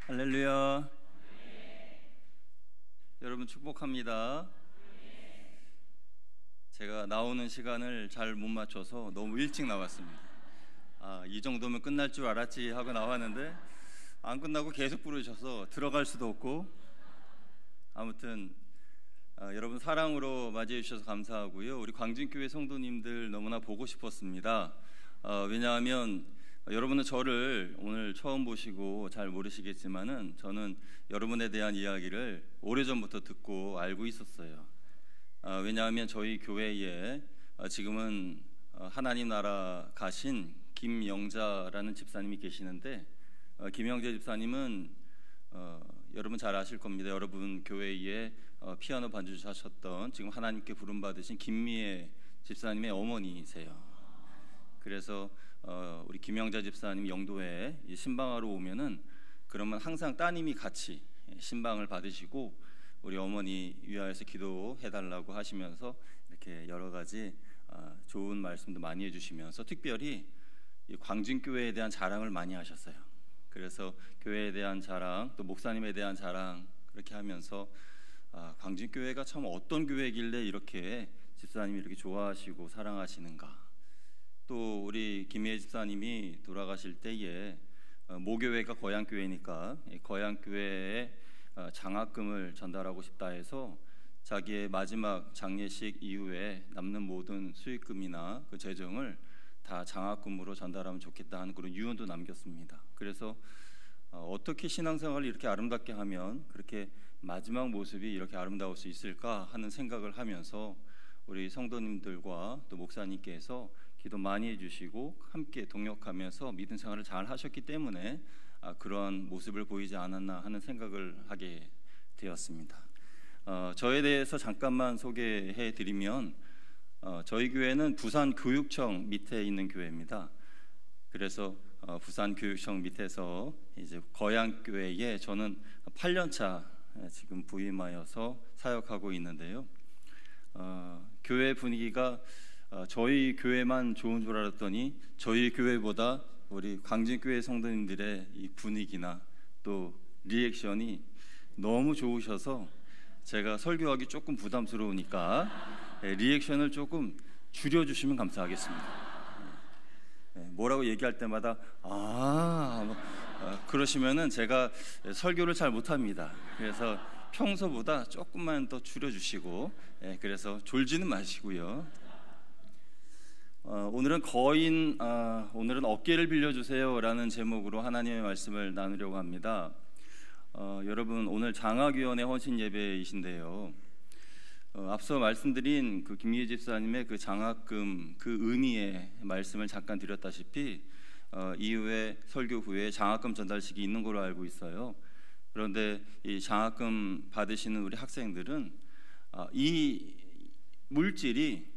할렐루야. 여러분 축복합니다. 제가 나오는 시간을 잘 못 맞춰서 너무 일찍 나왔습니다. 이 정도면 끝날 줄 알았지 하고 나왔는데 안 끝나고 계속 부르셔서 들어갈 수도 없고, 아무튼 여러분 사랑으로 맞이해 주셔서 감사하고요. 우리 광진교회 성도님들 너무나 보고 싶었습니다. 왜냐하면 여러분은 저를 오늘 처음 보시고 잘 모르시겠지만은 저는 여러분에 대한 이야기를 오래전부터 듣고 알고 있었어요. 왜냐하면 저희 교회에 지금은 하나님 나라 가신 김영자라는 집사님이 계시는데, 김영자 집사님은 여러분 잘 아실 겁니다. 여러분 교회에 피아노 반주하셨던, 지금 하나님께 부름받으신 김미애 집사님의 어머니세요. 그래서 우리 김영자 집사님 영도에 신방하러 오면은 그러면 항상 따님이 같이 신방을 받으시고 우리 어머니 위하여서 기도해달라고 하시면서 이렇게 여러 가지 좋은 말씀도 많이 해주시면서 특별히 광진교회에 대한 자랑을 많이 하셨어요. 그래서 교회에 대한 자랑, 또 목사님에 대한 자랑 그렇게 하면서 광진교회가 참 어떤 교회길래 이렇게 집사님이 이렇게 좋아하시고 사랑하시는가. 또 우리 김희애 집사님이 돌아가실 때에 모교회가 거양교회니까 거양교회에 장학금을 전달하고 싶다 해서 자기의 마지막 장례식 이후에 남는 모든 수익금이나 그 재정을 다 장학금으로 전달하면 좋겠다 하는 그런 유언도 남겼습니다. 그래서 어떻게 신앙생활을 이렇게 아름답게 하면 그렇게 마지막 모습이 이렇게 아름다울 수 있을까 하는 생각을 하면서 우리 성도님들과 또 목사님께서 기도 많이 해주시고 함께 동역하면서 믿음 생활을 잘 하셨기 때문에 그러한 모습을 보이지 않았나 하는 생각을 하게 되었습니다. 저에 대해서 잠깐만 소개해 드리면 저희 교회는 부산교육청 밑에 있는 교회입니다. 그래서 부산교육청 밑에서 이제 거양교회에 저는 8년차 지금 부임하여서 사역하고 있는데요. 교회 분위기가 저희 교회만 좋은 줄 알았더니 저희 교회보다 우리 광진교회 성도님들의 이 분위기나 또 리액션이 너무 좋으셔서 제가 설교하기 조금 부담스러우니까 리액션을 조금 줄여주시면 감사하겠습니다. 뭐라고 얘기할 때마다 그러시면은 제가 설교를 잘 못합니다. 그래서 평소보다 조금만 더 줄여주시고, 그래서 졸지는 마시고요. 오늘은 오늘은 어깨를 빌려주세요 라는 제목으로 하나님의 말씀을 나누려고 합니다. 여러분 오늘 장학위원회 헌신 예배이신데요, 앞서 말씀드린 그 김미애 집사님의 그 장학금 그 의미의 말씀을 잠깐 드렸다시피 이후에 설교 후에 장학금 전달식이 있는 걸로 알고 있어요. 그런데 이 장학금 받으시는 우리 학생들은 이 물질이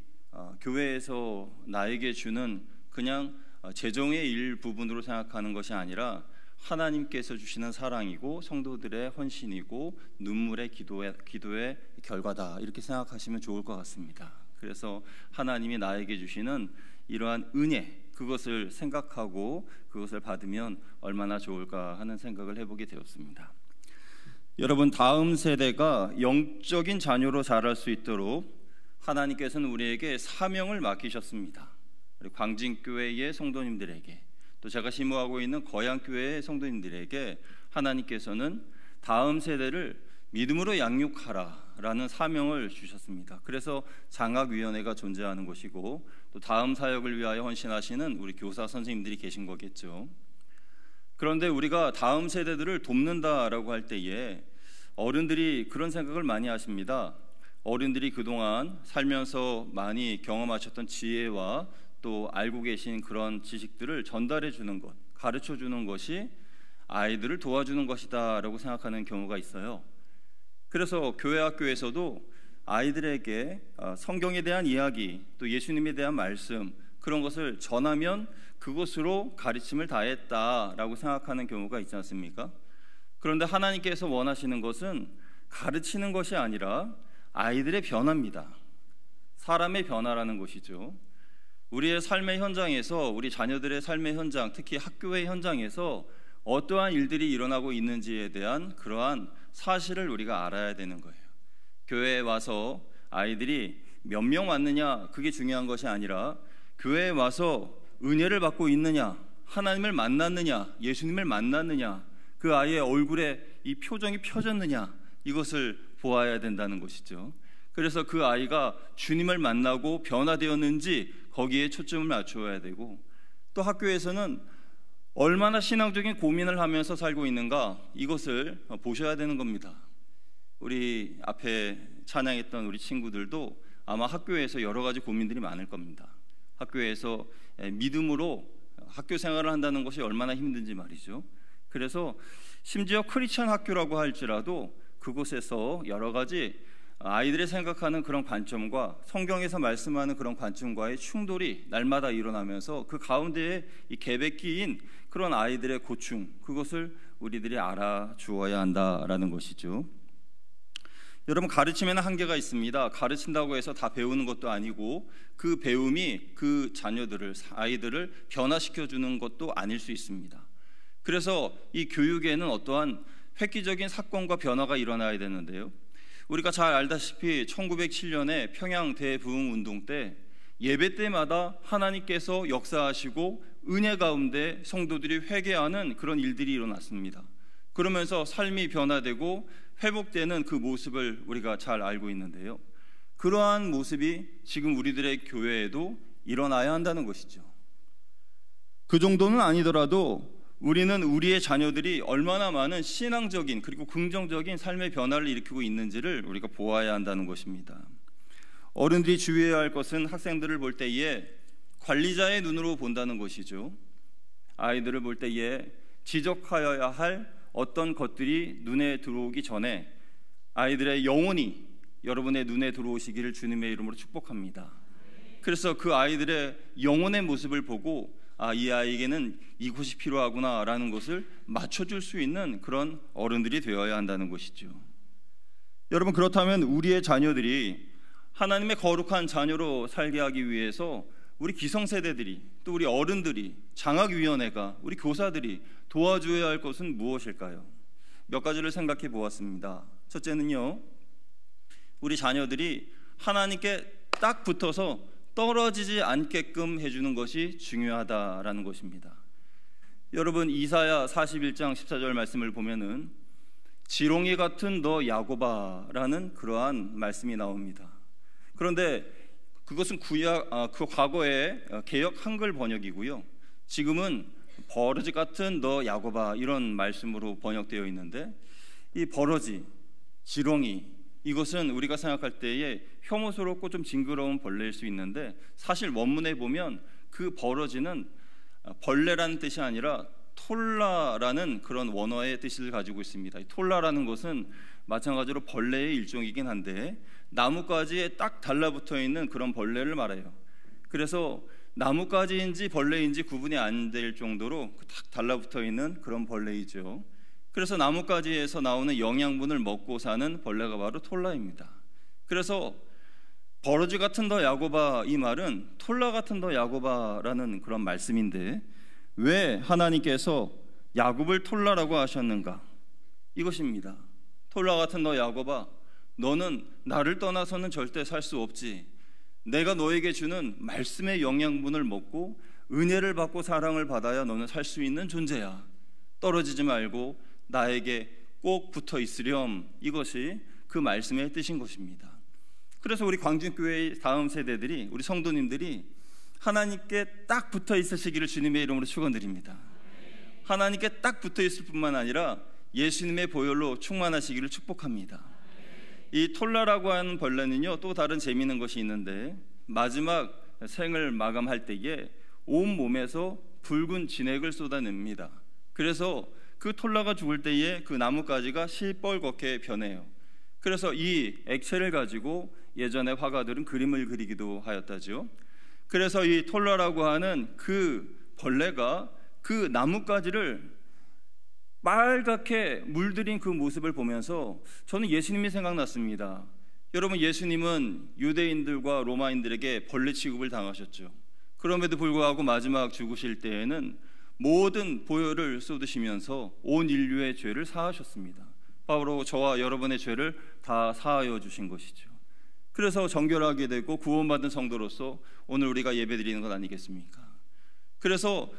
교회에서 나에게 주는 그냥 재정의 일부분으로 생각하는 것이 아니라 하나님께서 주시는 사랑이고 성도들의 헌신이고 눈물의 기도의 결과다, 이렇게 생각하시면 좋을 것 같습니다. 그래서 하나님이 나에게 주시는 이러한 은혜, 그것을 생각하고 그것을 받으면 얼마나 좋을까 하는 생각을 해보게 되었습니다. 여러분, 다음 세대가 영적인 자녀로 자랄 수 있도록 하나님께서는 우리에게 사명을 맡기셨습니다. 우리 광진교회의 성도님들에게, 또 제가 심호하고 있는 거양교회의 성도님들에게 하나님께서는 다음 세대를 믿음으로 양육하라 라는 사명을 주셨습니다. 그래서 장학위원회가 존재하는 것이고, 또 다음 사역을 위하여 헌신하시는 우리 교사 선생님들이 계신 거겠죠. 그런데 우리가 다음 세대들을 돕는다라고 할 때에 어른들이 그런 생각을 많이 하십니다. 어른들이 그동안 살면서 많이 경험하셨던 지혜와 또 알고 계신 그런 지식들을 전달해 주는 것, 가르쳐 주는 것이 아이들을 도와주는 것이다 라고 생각하는 경우가 있어요. 그래서 교회 학교에서도 아이들에게 성경에 대한 이야기, 또 예수님에 대한 말씀, 그런 것을 전하면 그것으로 가르침을 다했다라고 생각하는 경우가 있지 않습니까? 그런데 하나님께서 원하시는 것은 가르치는 것이 아니라 아이들의 변화입니다. 사람의 변화라는 것이죠. 우리의 삶의 현장에서, 우리 자녀들의 삶의 현장, 특히 학교의 현장에서 어떠한 일들이 일어나고 있는지에 대한 그러한 사실을 우리가 알아야 되는 거예요. 교회에 와서 아이들이 몇 명 왔느냐 그게 중요한 것이 아니라 교회에 와서 은혜를 받고 있느냐, 하나님을 만났느냐, 예수님을 만났느냐, 그 아이의 얼굴에 이 표정이 펴졌느냐, 이것을 보아야 된다는 것이죠. 그래서 그 아이가 주님을 만나고 변화되었는지 거기에 초점을 맞추어야 되고, 또 학교에서는 얼마나 신앙적인 고민을 하면서 살고 있는가, 이것을 보셔야 되는 겁니다. 우리 앞에 찬양했던 우리 친구들도 아마 학교에서 여러 가지 고민들이 많을 겁니다. 학교에서 믿음으로 학교 생활을 한다는 것이 얼마나 힘든지 말이죠. 그래서 심지어 크리스천 학교라고 할지라도 그곳에서 여러 가지 아이들이 생각하는 그런 관점과 성경에서 말씀하는 그런 관점과의 충돌이 날마다 일어나면서 그 가운데에 이 갭에 끼인 그런 아이들의 고충, 그것을 우리들이 알아주어야 한다라는 것이죠. 여러분, 가르침에는 한계가 있습니다. 가르친다고 해서 다 배우는 것도 아니고 그 배움이 그 자녀들을, 아이들을 변화시켜주는 것도 아닐 수 있습니다. 그래서 이 교육에는 어떠한 획기적인 사건과 변화가 일어나야 되는데요, 우리가 잘 알다시피 1907년에 평양 대부흥운동 때 예배 때마다 하나님께서 역사하시고 은혜 가운데 성도들이 회개하는 그런 일들이 일어났습니다. 그러면서 삶이 변화되고 회복되는 그 모습을 우리가 잘 알고 있는데요, 그러한 모습이 지금 우리들의 교회에도 일어나야 한다는 것이죠. 그 정도는 아니더라도 우리는 우리의 자녀들이 얼마나 많은 신앙적인 그리고 긍정적인 삶의 변화를 일으키고 있는지를 우리가 보아야 한다는 것입니다. 어른들이 주의해야 할 것은 학생들을 볼 때에 관리자의 눈으로 본다는 것이죠. 아이들을 볼 때에 지적하여야 할 어떤 것들이 눈에 들어오기 전에 아이들의 영혼이 여러분의 눈에 들어오시기를 주님의 이름으로 축복합니다. 그래서 그 아이들의 영혼의 모습을 보고 이 아이에게는 이곳이 필요하구나 라는 것을 맞춰줄 수 있는 그런 어른들이 되어야 한다는 것이죠. 여러분, 그렇다면 우리의 자녀들이 하나님의 거룩한 자녀로 살게 하기 위해서 우리 기성세대들이, 또 우리 어른들이, 장학위원회가, 우리 교사들이 도와줘야 할 것은 무엇일까요? 몇 가지를 생각해 보았습니다. 첫째는요, 우리 자녀들이 하나님께 딱 붙어서 떨어지지 않게끔 해주는 것이 중요하다라는 것입니다. 여러분, 이사야 41장 14절 말씀을 보면은 지렁이 같은 너 야곱아라는 그러한 말씀이 나옵니다. 그런데 그것은 그 과거의 개역 한글 번역이고요, 지금은 버러지 같은 너 야곱아 이런 말씀으로 번역되어 있는데, 이 버러지, 지렁이, 이것은 우리가 생각할 때에 혐오스럽고 좀 징그러운 벌레일 수 있는데, 사실 원문에 보면 그 버러지는 벌레라는 뜻이 아니라 톨라라는 그런 원어의 뜻을 가지고 있습니다. 톨라라는 것은 마찬가지로 벌레의 일종이긴 한데 나뭇가지에 딱 달라붙어 있는 그런 벌레를 말해요. 그래서 나뭇가지인지 벌레인지 구분이 안 될 정도로 딱 달라붙어 있는 그런 벌레이죠. 그래서 나뭇가지에서 나오는 영양분을 먹고 사는 벌레가 바로 톨라입니다. 그래서 버러지 같은 더 야곱아, 이 말은 톨라 같은 더 야곱아라는 그런 말씀인데, 왜 하나님께서 야곱을 톨라라고 하셨는가? 이것입니다. 톨라 같은 너 야곱아, 너는 나를 떠나서는 절대 살 수 없지. 내가 너에게 주는 말씀의 영양분을 먹고 은혜를 받고 사랑을 받아야 너는 살 수 있는 존재야. 떨어지지 말고 나에게 꼭 붙어 있으렴. 이것이 그 말씀의 뜻인 것입니다. 그래서 우리 광진교회의 다음 세대들이, 우리 성도님들이 하나님께 딱 붙어 있으시기를 주님의 이름으로 축원드립니다. 하나님께 딱 붙어 있을 뿐만 아니라 예수님의 보혈로 충만하시기를 축복합니다. 이 톨라라고 하는 벌레는요, 또 다른 재미있는 것이 있는데, 마지막 생을 마감할 때에 온 몸에서 붉은 진액을 쏟아냅니다. 그래서 그 톨라가 죽을 때에 그 나뭇가지가 시뻘겋게 변해요. 그래서 이 액체를 가지고 예전에 화가들은 그림을 그리기도 하였다죠. 그래서 이 톨라라고 하는 그 벌레가 그 나뭇가지를 빨갛게 물들인 그 모습을 보면서 저는 예수님이 생각났습니다. 여러분, 예수님은 유대인들과 로마인들에게 벌레 취급을 당하셨죠. 그럼에도 불구하고 마지막 죽으실 때에는 모든 보혈을 쏟으시면서 온 인류의 죄를 사하셨습니다. 바로 저와 여러분의 죄를 다 사하여 주신 것이죠. 그래서 정결하게 되고 구원받은 성도로서 오늘 우리가 예배드리는 것 아니겠습니까? 그래서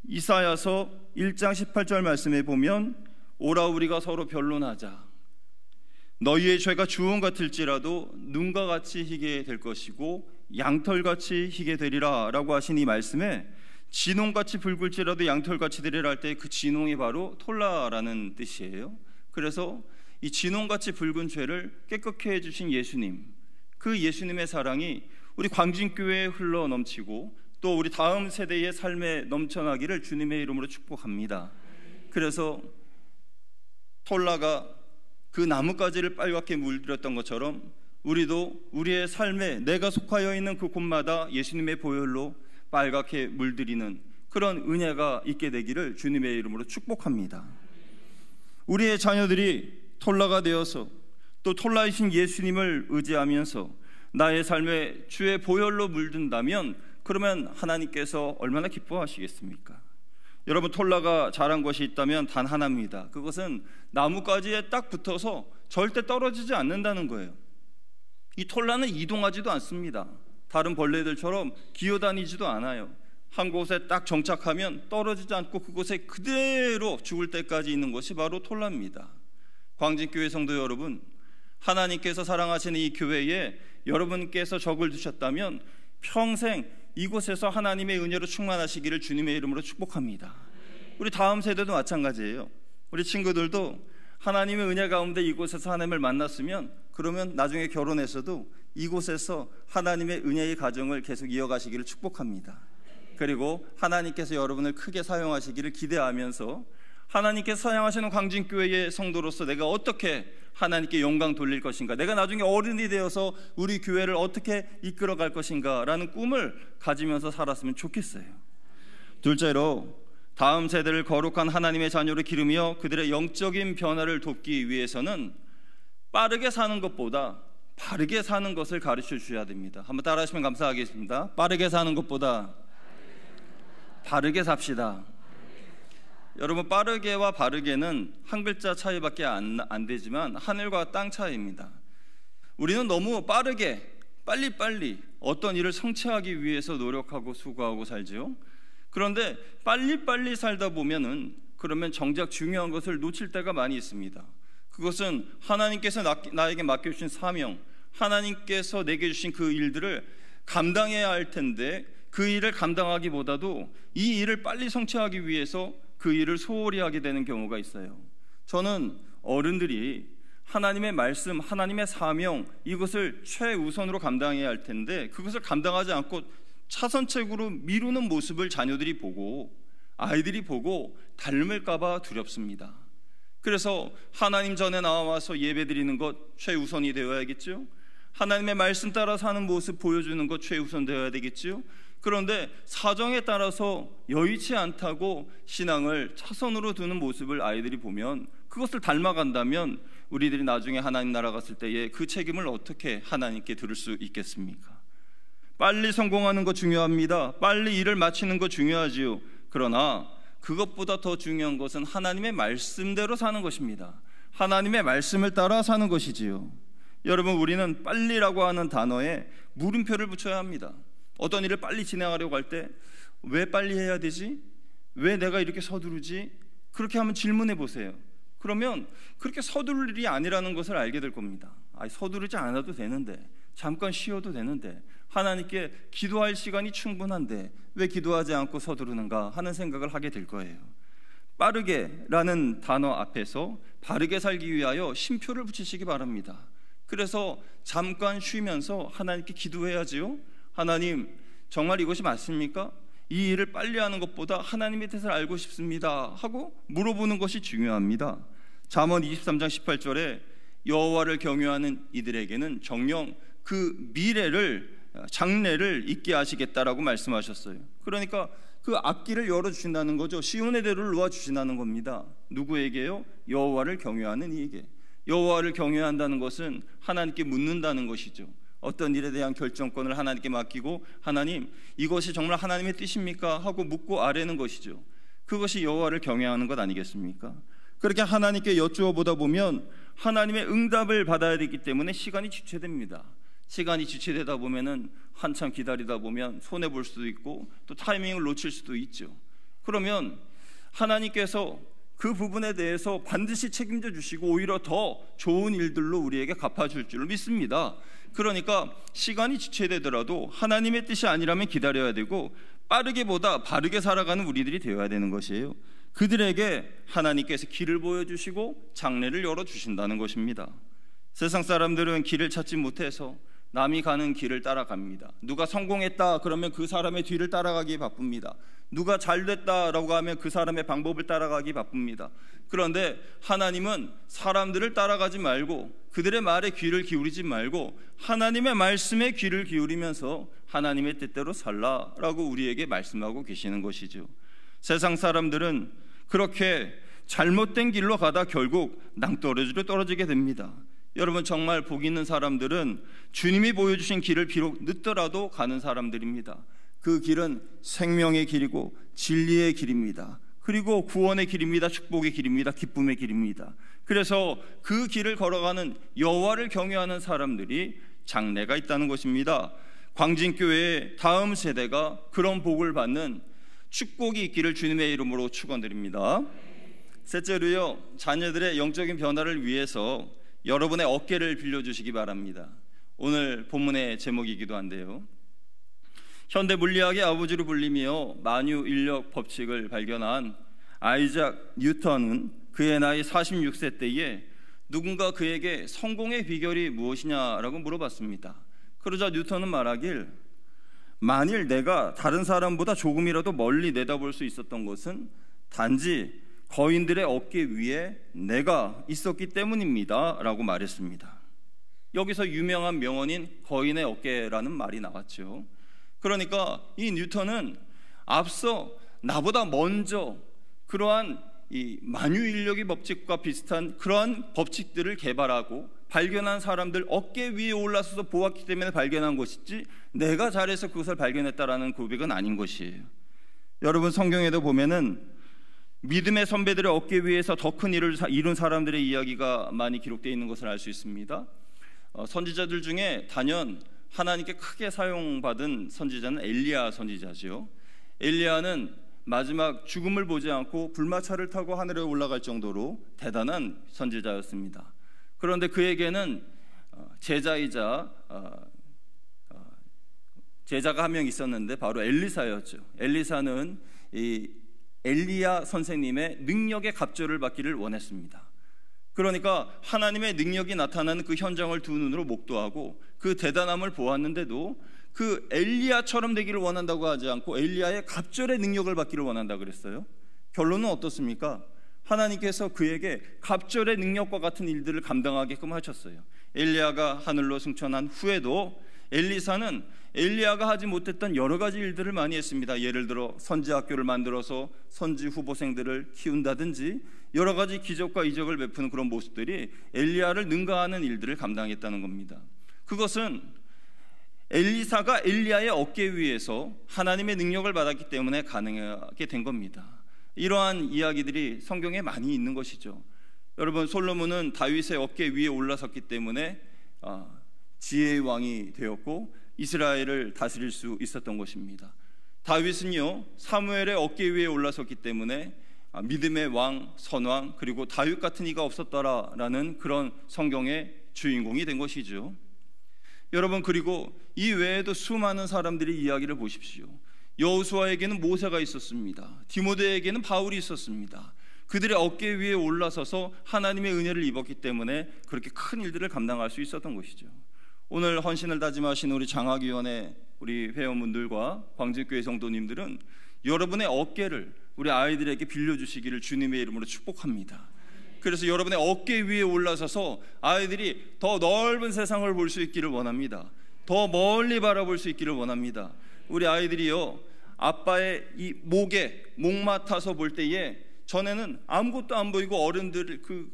이사야서 1장 18절 말씀에 보면 오라 우리가 서로 변론하자. 너희의 죄가 주홍 같을지라도 눈과 같이 희게 될 것이고 양털같이 희게 되리라 라고 하신 이 말씀에 진홍같이 붉을지라도 양털같이 되리라 할 때 그 진홍이 바로 톨라라는 뜻이에요. 그래서 이 진홍같이 붉은 죄를 깨끗게 해주신 예수님, 그 예수님의 사랑이 우리 광진교회에 흘러 넘치고 또 우리 다음 세대의 삶에 넘쳐나기를 주님의 이름으로 축복합니다. 그래서 톨라가 그 나뭇가지를 빨갛게 물들였던 것처럼 우리도 우리의 삶에 내가 속하여 있는 그 곳마다 예수님의 보혈로 빨갛게 물들이는 그런 은혜가 있게 되기를 주님의 이름으로 축복합니다. 우리의 자녀들이 톨라가 되어서 또 톨라이신 예수님을 의지하면서 나의 삶에 주의 보혈로 물든다면 그러면 하나님께서 얼마나 기뻐하시겠습니까? 여러분, 톨라가 잘한 것이 있다면 단 하나입니다. 그것은 나뭇가지에 딱 붙어서 절대 떨어지지 않는다는 거예요. 이 톨라는 이동하지도 않습니다. 다른 벌레들처럼 기어다니지도 않아요. 한 곳에 딱 정착하면 떨어지지 않고 그곳에 그대로 죽을 때까지 있는 것이 바로 톨라입니다. 광진교회 성도 여러분, 하나님께서 사랑하시는 이 교회에 여러분께서 적을 두셨다면 평생 이곳에서 하나님의 은혜로 충만하시기를 주님의 이름으로 축복합니다. 우리 다음 세대도 마찬가지예요. 우리 친구들도 하나님의 은혜 가운데 이곳에서 하나님을 만났으면 그러면 나중에 결혼해서도 이곳에서 하나님의 은혜의 가정을 계속 이어가시기를 축복합니다. 그리고 하나님께서 여러분을 크게 사용하시기를 기대하면서 하나님께서 사용하시는 광진교회의 성도로서 내가 어떻게 하나님께 영광 돌릴 것인가, 내가 나중에 어른이 되어서 우리 교회를 어떻게 이끌어갈 것인가 라는 꿈을 가지면서 살았으면 좋겠어요. 둘째로, 다음 세대를 거룩한 하나님의 자녀로 기르며 그들의 영적인 변화를 돕기 위해서는 빠르게 사는 것보다 바르게 사는 것을 가르쳐 주셔야 됩니다. 한번 따라 하시면 감사하겠습니다. 빠르게 사는 것보다 바르게 삽시다. 여러분, 빠르게와 바르게는 한 글자 차이밖에 안 되지만 하늘과 땅 차이입니다. 우리는 너무 빠르게 빨리빨리 어떤 일을 성취하기 위해서 노력하고 수고하고 살지요. 그런데 빨리빨리 살다 보면은 그러면 정작 중요한 것을 놓칠 때가 많이 있습니다. 그것은 하나님께서 나에게 맡겨주신 사명, 하나님께서 내게 주신 그 일들을 감당해야 할 텐데 그 일을 감당하기보다도 이 일을 빨리 성취하기 위해서 그 일을 소홀히 하게 되는 경우가 있어요. 저는 어른들이 하나님의 말씀, 하나님의 사명, 이것을 최우선으로 감당해야 할 텐데 그것을 감당하지 않고 차선책으로 미루는 모습을 자녀들이 보고 아이들이 보고 닮을까 봐 두렵습니다. 그래서 하나님 전에 나와서 예배드리는 것 최우선이 되어야겠죠. 하나님의 말씀 따라 사는 모습 보여주는 것 최우선 되어야 되겠죠. 그런데 사정에 따라서 여의치 않다고 신앙을 차선으로 두는 모습을 아이들이 보면 그것을 닮아간다면 우리들이 나중에 하나님 나라 갔을 때에 그 책임을 어떻게 하나님께 들을 수 있겠습니까? 빨리 성공하는 거 중요합니다. 빨리 일을 마치는 거 중요하지요. 그러나 그것보다 더 중요한 것은 하나님의 말씀대로 사는 것입니다. 하나님의 말씀을 따라 사는 것이지요. 여러분, 우리는 빨리라고 하는 단어에 물음표를 붙여야 합니다. 어떤 일을 빨리 진행하려고 할 때 왜 빨리 해야 되지? 왜 내가 이렇게 서두르지? 그렇게 한번 질문해 보세요. 그러면 그렇게 서두를 일이 아니라는 것을 알게 될 겁니다. 서두르지 않아도 되는데, 잠깐 쉬어도 되는데, 하나님께 기도할 시간이 충분한데 왜 기도하지 않고 서두르는가 하는 생각을 하게 될 거예요. 빠르게라는 단어 앞에서 바르게 살기 위하여 쉼표를 붙이시기 바랍니다. 그래서 잠깐 쉬면서 하나님께 기도해야지요. 하나님, 정말 이것이 맞습니까? 이 일을 빨리 하는 것보다 하나님의 뜻을 알고 싶습니다 하고 물어보는 것이 중요합니다. 잠언 23장 18절에 여호와를 경외하는 이들에게는 정녕 그 미래를, 장래를 잊게 하시겠다라고 말씀하셨어요. 그러니까 그 앞길을 열어주신다는 거죠. 시온의 대로를 놓아주신다는 겁니다. 누구에게요? 여호와를 경외하는 이에게. 여호와를 경외한다는 것은 하나님께 묻는다는 것이죠. 어떤 일에 대한 결정권을 하나님께 맡기고 하나님, 이것이 정말 하나님의 뜻입니까? 하고 묻고 아뢰는 것이죠. 그것이 여호와를 경외하는 것 아니겠습니까? 그렇게 하나님께 여쭈어 보다 보면 하나님의 응답을 받아야 되기 때문에 시간이 지체됩니다. 시간이 지체되다 보면은 한참 기다리다 보면 손해 볼 수도 있고 또 타이밍을 놓칠 수도 있죠. 그러면 하나님께서 그 부분에 대해서 반드시 책임져 주시고 오히려 더 좋은 일들로 우리에게 갚아줄 줄 믿습니다. 그러니까 시간이 지체되더라도 하나님의 뜻이 아니라면 기다려야 되고 빠르게보다 바르게 살아가는 우리들이 되어야 되는 것이에요. 그들에게 하나님께서 길을 보여주시고 장래를 열어주신다는 것입니다. 세상 사람들은 길을 찾지 못해서 남이 가는 길을 따라갑니다. 누가 성공했다 그러면 그 사람의 뒤를 따라가기 바쁩니다. 누가 잘됐다라고 하면 그 사람의 방법을 따라가기 바쁩니다. 그런데 하나님은 사람들을 따라가지 말고 그들의 말에 귀를 기울이지 말고 하나님의 말씀에 귀를 기울이면서 하나님의 뜻대로 살라라고 우리에게 말씀하고 계시는 것이죠. 세상 사람들은 그렇게 잘못된 길로 가다 결국 낭떠러지로 떨어지게 됩니다. 여러분, 정말 복 있는 사람들은 주님이 보여주신 길을 비록 늦더라도 가는 사람들입니다. 그 길은 생명의 길이고 진리의 길입니다. 그리고 구원의 길입니다. 축복의 길입니다. 기쁨의 길입니다. 그래서 그 길을 걸어가는 여호와를 경외하는 사람들이 장래가 있다는 것입니다. 광진교회의 다음 세대가 그런 복을 받는 축복이 있기를 주님의 이름으로 축원드립니다. 셋째로요, 자녀들의 영적인 변화를 위해서 여러분의 어깨를 빌려주시기 바랍니다. 오늘 본문의 제목이기도 한데요, 현대 물리학의 아버지로 불리며 만유 인력 법칙을 발견한 아이작 뉴턴은 그의 나이 46세 때에 누군가 그에게 성공의 비결이 무엇이냐라고 물어봤습니다. 그러자 뉴턴은 말하길, 만일 내가 다른 사람보다 조금이라도 멀리 내다볼 수 있었던 것은 단지 거인들의 어깨 위에 내가 있었기 때문입니다 라고 말했습니다. 여기서 유명한 명언인 거인의 어깨라는 말이 나왔죠. 그러니까 이 뉴턴은 앞서 나보다 먼저 그러한 이 만유인력의 법칙과 비슷한 그러한 법칙들을 개발하고 발견한 사람들 어깨 위에 올라서서 보았기 때문에 발견한 것이지 내가 잘해서 그것을 발견했다라는 고백은 아닌 것이에요. 여러분, 성경에도 보면은 믿음의 선배들의 어깨 위에서 더 큰 일을 이룬 사람들의 이야기가 많이 기록되어 있는 것을 알 수 있습니다. 선지자들 중에 단연 하나님께 크게 사용받은 선지자는 엘리야 선지자죠. 엘리야는 마지막 죽음을 보지 않고 불마차를 타고 하늘에 올라갈 정도로 대단한 선지자였습니다. 그런데 그에게는 제자가 한 명 있었는데 바로 엘리사였죠. 엘리사는 이 엘리야 선생님의 능력의 갑절을 받기를 원했습니다. 그러니까 하나님의 능력이 나타나는 그 현장을 두 눈으로 목도하고 그 대단함을 보았는데도 그 엘리야처럼 되기를 원한다고 하지 않고 엘리야의 갑절의 능력을 받기를 원한다 그랬어요. 결론은 어떻습니까? 하나님께서 그에게 갑절의 능력과 같은 일들을 감당하게끔 하셨어요. 엘리야가 하늘로 승천한 후에도 엘리사는 엘리야가 하지 못했던 여러 가지 일들을 많이 했습니다. 예를 들어 선지학교를 만들어서 선지 후보생들을 키운다든지 여러 가지 기적과 이적을 베푸는 그런 모습들이 엘리야를 능가하는 일들을 감당했다는 겁니다. 그것은 엘리사가 엘리야의 어깨 위에서 하나님의 능력을 받았기 때문에 가능하게 된 겁니다. 이러한 이야기들이 성경에 많이 있는 것이죠. 여러분, 솔로몬은 다윗의 어깨 위에 올라섰기 때문에 지혜의 왕이 되었고 이스라엘을 다스릴 수 있었던 것입니다. 다윗은요, 사무엘의 어깨 위에 올라섰기 때문에 믿음의 왕, 선왕, 그리고 다윗 같은 이가 없었더라라는 그런 성경의 주인공이 된 것이죠. 여러분, 그리고 이 외에도 수많은 사람들의 이야기를 보십시오. 여호수아에게는 모세가 있었습니다. 디모데에게는 바울이 있었습니다. 그들의 어깨 위에 올라서서 하나님의 은혜를 입었기 때문에 그렇게 큰 일들을 감당할 수 있었던 것이죠. 오늘 헌신을 다짐하신 우리 장학위원회 우리 회원분들과 광진교회 성도님들은 여러분의 어깨를 우리 아이들에게 빌려주시기를 주님의 이름으로 축복합니다. 그래서 여러분의 어깨 위에 올라서서 아이들이 더 넓은 세상을 볼 수 있기를 원합니다. 더 멀리 바라볼 수 있기를 원합니다. 우리 아이들이요, 아빠의 이 목 맡아서 볼 때에 전에는 아무것도 안 보이고 어른들 그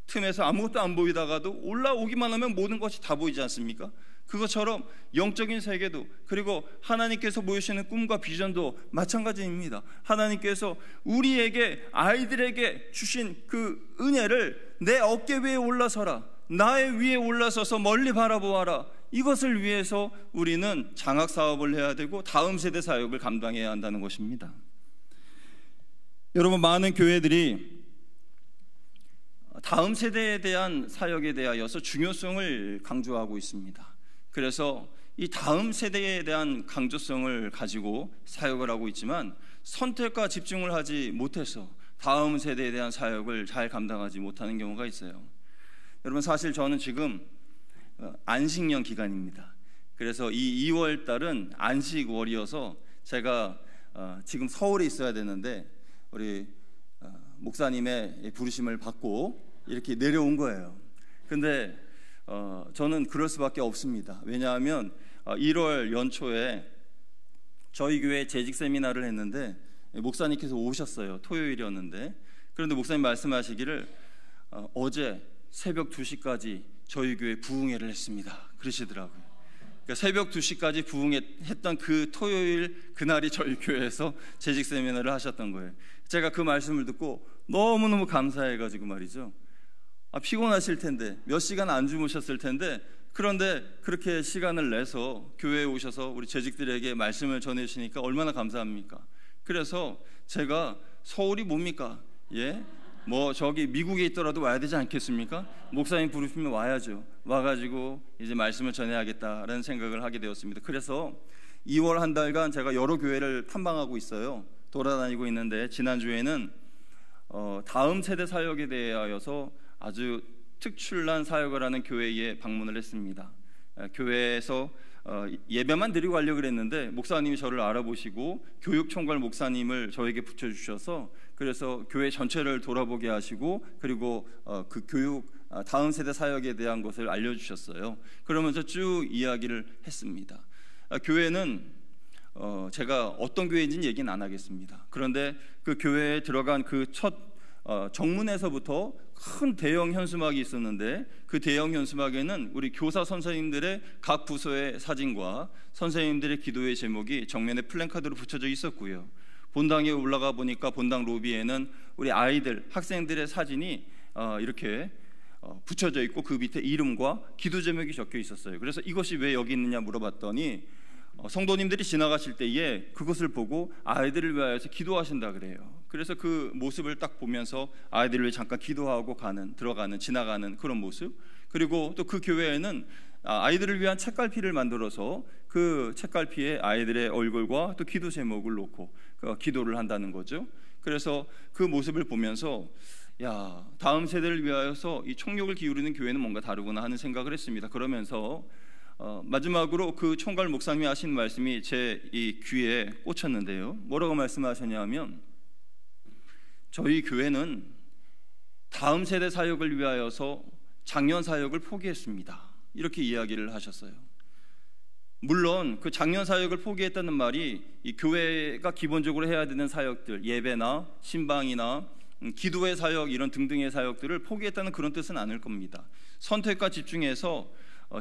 틈에서 아무것도 안 보이다가도 올라오기만 하면 모든 것이 다 보이지 않습니까? 그것처럼 영적인 세계도, 그리고 하나님께서 보여주시는 꿈과 비전도 마찬가지입니다. 하나님께서 우리에게, 아이들에게 주신 그 은혜를 내 어깨 위에 올라서라, 나의 위에 올라서서 멀리 바라보아라, 이것을 위해서 우리는 장학 사업을 해야 되고 다음 세대 사역을 감당해야 한다는 것입니다. 여러분, 많은 교회들이 다음 세대에 대한 사역에 대하여서 중요성을 강조하고 있습니다. 그래서 이 다음 세대에 대한 강조성을 가지고 사역을 하고 있지만 선택과 집중을 하지 못해서 다음 세대에 대한 사역을 잘 감당하지 못하는 경우가 있어요. 여러분, 사실 저는 지금 안식년 기간입니다. 그래서 이 2월 달은 안식월이어서 제가 지금 서울에 있어야 되는데 우리 목사님의 부르심을 받고 이렇게 내려온 거예요. 근데 저는 그럴 수밖에 없습니다. 왜냐하면 1월 연초에 저희 교회 재직 세미나를 했는데 목사님께서 오셨어요. 토요일이었는데. 그런데 목사님 말씀하시기를 어제 새벽 2시까지 저희 교회 부흥회를 했습니다, 그러시더라고요. 그러니까 새벽 2시까지 부흥했던 그 토요일 그날이 저희 교회에서 재직 세미나를 하셨던 거예요. 제가 그 말씀을 듣고 너무너무 감사해가지고 말이죠. 피곤하실 텐데, 몇 시간 안 주무셨을 텐데, 그런데 그렇게 시간을 내서 교회에 오셔서 우리 재직들에게 말씀을 전해주시니까 얼마나 감사합니까? 그래서 제가 서울이 뭡니까? 뭐 저기 미국에 있더라도 와야 되지 않겠습니까? 목사님 부르시면 와야죠. 와가지고 이제 말씀을 전해야겠다라는 생각을 하게 되었습니다. 그래서 2월 한 달간 제가 여러 교회를 탐방하고 있어요. 돌아다니고 있는데 지난주에는 다음 세대 사역에 대하여서 아주 특출난 사역을 하는 교회에 방문을 했습니다. 교회에서 예배만 드리고 가려고 그랬는데 목사님이 저를 알아보시고 교육총괄 목사님을 저에게 붙여주셔서, 그래서 교회 전체를 돌아보게 하시고, 그리고 그 교육 다음 세대 사역에 대한 것을 알려주셨어요. 그러면서 쭉 이야기를 했습니다. 교회는 제가 어떤 교회인지는 얘기는 안 하겠습니다. 그런데 그 교회에 들어간 그 첫 정문에서부터 큰 대형 현수막이 있었는데, 그 대형 현수막에는 우리 교사 선생님들의 각 부서의 사진과 선생님들의 기도의 제목이 정면에 플랜카드로 붙여져 있었고요. 본당에 올라가 보니까 본당 로비에는 우리 아이들, 학생들의 사진이 이렇게 붙여져 있고 그 밑에 이름과 기도 제목이 적혀 있었어요. 그래서 이것이 왜 여기 있느냐 물어봤더니 성도님들이 지나가실 때에 그것을 보고 아이들을 위하여서 기도하신다 그래요. 그래서 그 모습을 딱 보면서 아이들을 위해 잠깐 기도하고 들어가는, 지나가는 그런 모습, 그리고 또 그 교회에는 아이들을 위한 책갈피를 만들어서 그 책갈피에 아이들의 얼굴과 또 기도 제목을 놓고 기도를 한다는 거죠. 그래서 그 모습을 보면서 다음 세대를 위하여서 이 총력을 기울이는 교회는 뭔가 다르구나 하는 생각을 했습니다. 그러면서 마지막으로 그 총괄 목사님이 하신 말씀이 제 이 귀에 꽂혔는데요. 뭐라고 말씀하셨냐면, 저희 교회는 다음 세대 사역을 위하여서 작년 사역을 포기했습니다, 이렇게 이야기를 하셨어요. 물론 그 작년 사역을 포기했다는 말이 이 교회가 기본적으로 해야 되는 사역들, 예배나 신방이나 기도의 사역, 이런 등등의 사역들을 포기했다는 그런 뜻은 아닐 겁니다. 선택과 집중해서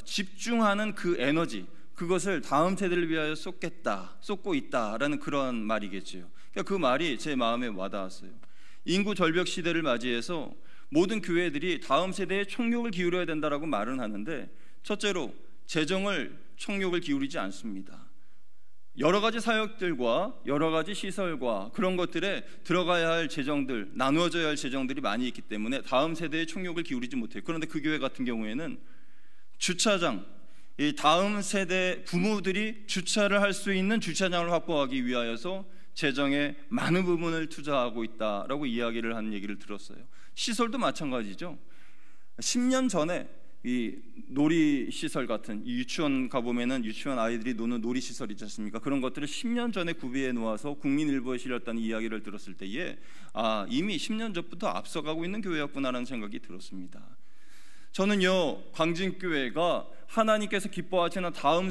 집중하는 그 에너지, 그것을 다음 세대를 위하여 쏟고 있다라는 그런 말이겠죠. 그러니까 그 말이 제 마음에 와닿았어요. 인구 절벽 시대를 맞이해서 모든 교회들이 다음 세대에 총력을 기울여야 된다라고 말은 하는데, 첫째로 재정을 총력을 기울이지 않습니다. 여러 가지 사역들과 여러 가지 시설과 그런 것들에 들어가야 할 재정들, 나누어져야 할 재정들이 많이 있기 때문에 다음 세대에 총력을 기울이지 못해요. 그런데 그 교회 같은 경우에는 주차장, 이 다음 세대 부모들이 주차를 할 수 있는 주차장을 확보하기 위하여서 재정의 많은 부분을 투자하고 있다라고 이야기를 하는 얘기를 들었어요. 시설도 마찬가지죠. 10년 전에 이 놀이시설 같은, 이 유치원 가보면은 유치원 아이들이 노는 놀이시설 있지 않습니까? 그런 것들을 10년 전에 구비해 놓아서 국민일보에 실렸다는 이야기를 들었을 때에 이미 10년 전부터 앞서가고 있는 교회였구나라는 생각이 들었습니다. 저는요, 광진교회가 하나님께서 기뻐하시는 다음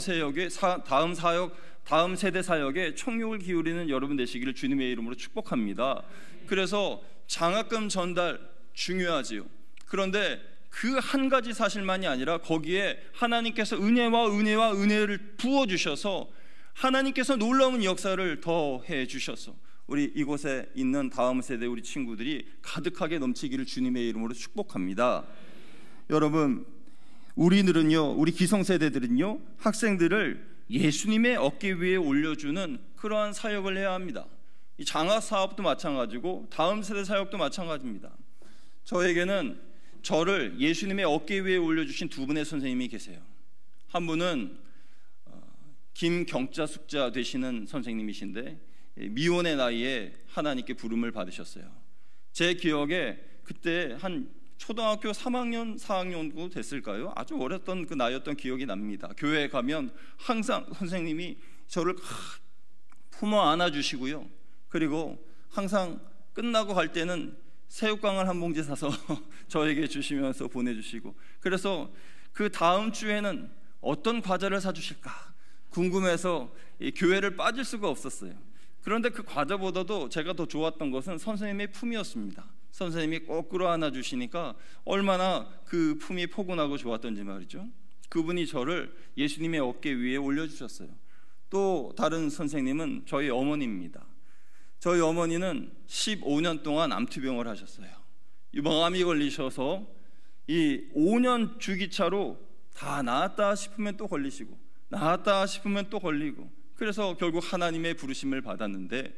세대 사역에 총력을 기울이는 여러분 되시기를 주님의 이름으로 축복합니다. 그래서 장학금 전달 중요하지요. 그런데 그 한 가지 사실만이 아니라 거기에 하나님께서 은혜와 은혜를 부어주셔서 하나님께서 놀라운 역사를 더해 주셔서 우리 이곳에 있는 다음 세대 우리 친구들이 가득하게 넘치기를 주님의 이름으로 축복합니다. 여러분, 우리 기성세대들은요, 학생들을 예수님의 어깨 위에 올려주는 그러한 사역을 해야 합니다. 이 장학사업도 마찬가지고 다음 세대 사역도 마찬가지입니다. 저에게는 저를 예수님의 어깨 위에 올려주신 두 분의 선생님이 계세요. 한 분은 김경자 숙자 되시는 선생님이신데 미혼의 나이에 하나님께 부름을 받으셨어요. 제 기억에 그때 한 초등학교 3학년, 4학년 정도 됐을까요? 아주 어렸던 그 나이였던 기억이 납니다. 교회에 가면 항상 선생님이 저를 품어 안아주시고요, 그리고 항상 끝나고 갈 때는 새우깡을 한 봉지 사서 저에게 주시면서 보내주시고, 그래서 그 다음 주에는 어떤 과자를 사주실까 궁금해서 이 교회를 빠질 수가 없었어요. 그런데 그 과자보다도 제가 더 좋았던 것은 선생님의 품이었습니다. 선생님이 꼭 끌어안아 주시니까 얼마나 그 품이 포근하고 좋았던지 말이죠. 그분이 저를 예수님의 어깨 위에 올려주셨어요. 또 다른 선생님은 저희 어머니입니다. 저희 어머니는 15년 동안 암투병을 하셨어요. 유방암이 걸리셔서 이 5년 주기차로 다 나았다 싶으면 또 걸리시고 나았다 싶으면 또 걸리고, 그래서 결국 하나님의 부르심을 받았는데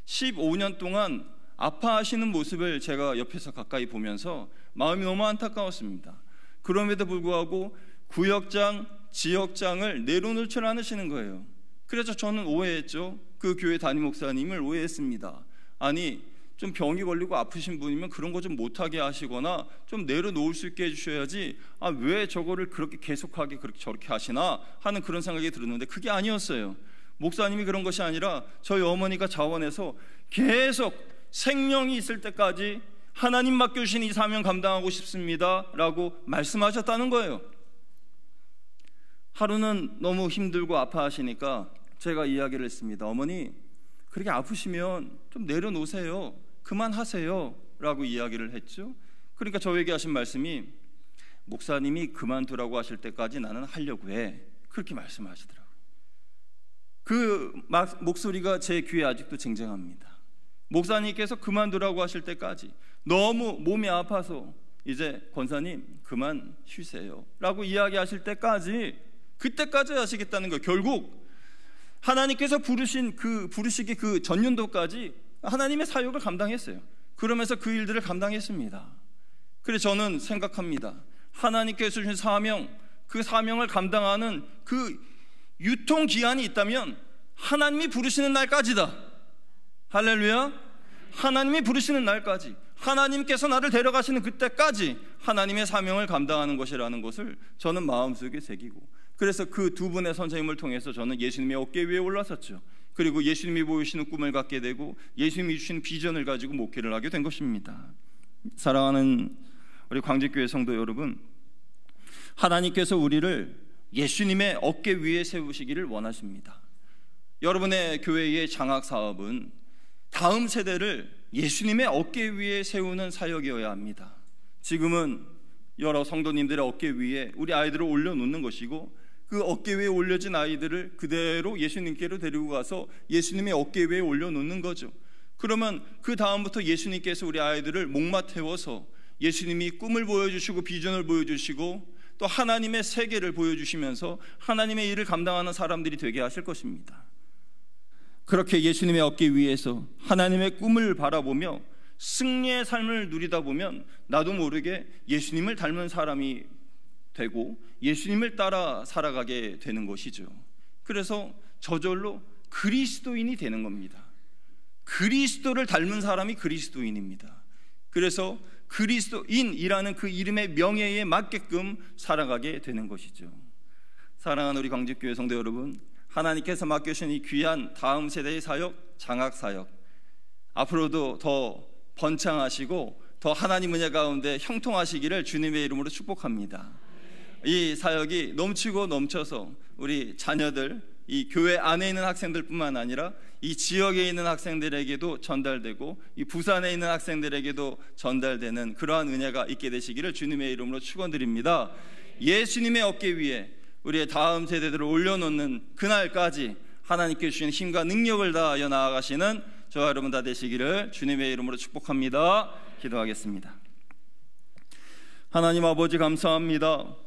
15년 동안 아파하시는 모습을 제가 옆에서 가까이 보면서 마음이 너무 안타까웠습니다. 그럼에도 불구하고 구역장, 지역장을 내려놓지 않으시는 거예요. 그래서 저는 오해했죠. 그 교회 담임 목사님을 오해했습니다. 아니, 좀 병이 걸리고 아프신 분이면 그런 거 좀 못하게 하시거나 좀 내려놓을 수 있게 해주셔야지, 왜 저거를 그렇게 계속하게 그렇게 저렇게 하시나 하는 그런 생각이 들었는데 그게 아니었어요. 목사님이 그런 것이 아니라 저희 어머니가 자원해서 계속 생명이 있을 때까지 하나님 맡겨주신 이 사명 감당하고 싶습니다 라고 말씀하셨다는 거예요. 하루는 너무 힘들고 아파하시니까 제가 이야기를 했습니다. 어머니, 그렇게 아프시면 좀 내려놓으세요, 그만하세요 라고 이야기를 했죠. 그러니까 저에게 하신 말씀이, 목사님이 그만두라고 하실 때까지 나는 하려고 해, 그렇게 말씀하시더라고요. 그 목소리가 제 귀에 아직도 쟁쟁합니다. 목사님께서 그만두라고 하실 때까지 너무 몸이 아파서 이제 권사님 그만 쉬세요 라고 이야기하실 때까지, 그때까지 하시겠다는 거예요. 결국 하나님께서 부르시기 그 전년도까지 하나님의 사역을 감당했어요. 그러면서 그 일들을 감당했습니다. 그래서 저는 생각합니다. 하나님께서 주신 사명, 그 사명을 감당하는 그 유통기한이 있다면 하나님이 부르시는 날까지다. 할렐루야. 하나님이 부르시는 날까지, 하나님께서 나를 데려가시는 그때까지 하나님의 사명을 감당하는 것이라는 것을 저는 마음속에 새기고, 그래서 그 두 분의 선생님을 통해서 저는 예수님의 어깨 위에 올라섰죠. 그리고 예수님이 보이시는 꿈을 갖게 되고 예수님이 주신 비전을 가지고 목회를 하게 된 것입니다. 사랑하는 우리 광직교회 성도 여러분, 하나님께서 우리를 예수님의 어깨 위에 세우시기를 원하십니다. 여러분의 교회의 장학사업은 다음 세대를 예수님의 어깨 위에 세우는 사역이어야 합니다. 지금은 여러 성도님들의 어깨 위에 우리 아이들을 올려놓는 것이고, 그 어깨 위에 올려진 아이들을 그대로 예수님께로 데리고 가서 예수님의 어깨 위에 올려놓는 거죠. 그러면 그 다음부터 예수님께서 우리 아이들을 목마 태워서 예수님이 꿈을 보여주시고 비전을 보여주시고 또 하나님의 세계를 보여주시면서 하나님의 일을 감당하는 사람들이 되게 하실 것입니다. 그렇게 예수님의 어깨 위에서 하나님의 꿈을 바라보며 승리의 삶을 누리다 보면 나도 모르게 예수님을 닮은 사람이 되고 예수님을 따라 살아가게 되는 것이죠. 그래서 저절로 그리스도인이 되는 겁니다. 그리스도를 닮은 사람이 그리스도인입니다. 그래서 그리스도인이라는 그 이름의 명예에 맞게끔 살아가게 되는 것이죠. 사랑하는 우리 광직교회 성도 여러분, 하나님께서 맡겨주신 이 귀한 다음 세대의 사역, 장학사역, 앞으로도 더 번창하시고 더 하나님 은혜 가운데 형통하시기를 주님의 이름으로 축복합니다. 이 사역이 넘치고 넘쳐서 우리 자녀들, 이 교회 안에 있는 학생들뿐만 아니라 이 지역에 있는 학생들에게도 전달되고 이 부산에 있는 학생들에게도 전달되는 그러한 은혜가 있게 되시기를 주님의 이름으로 축원드립니다. 예수님의 어깨 위에 우리의 다음 세대들을 올려놓는 그날까지 하나님께 주신 힘과 능력을 다하여 나아가시는 저와 여러분 다 되시기를 주님의 이름으로 축복합니다. 기도하겠습니다. 하나님 아버지 감사합니다.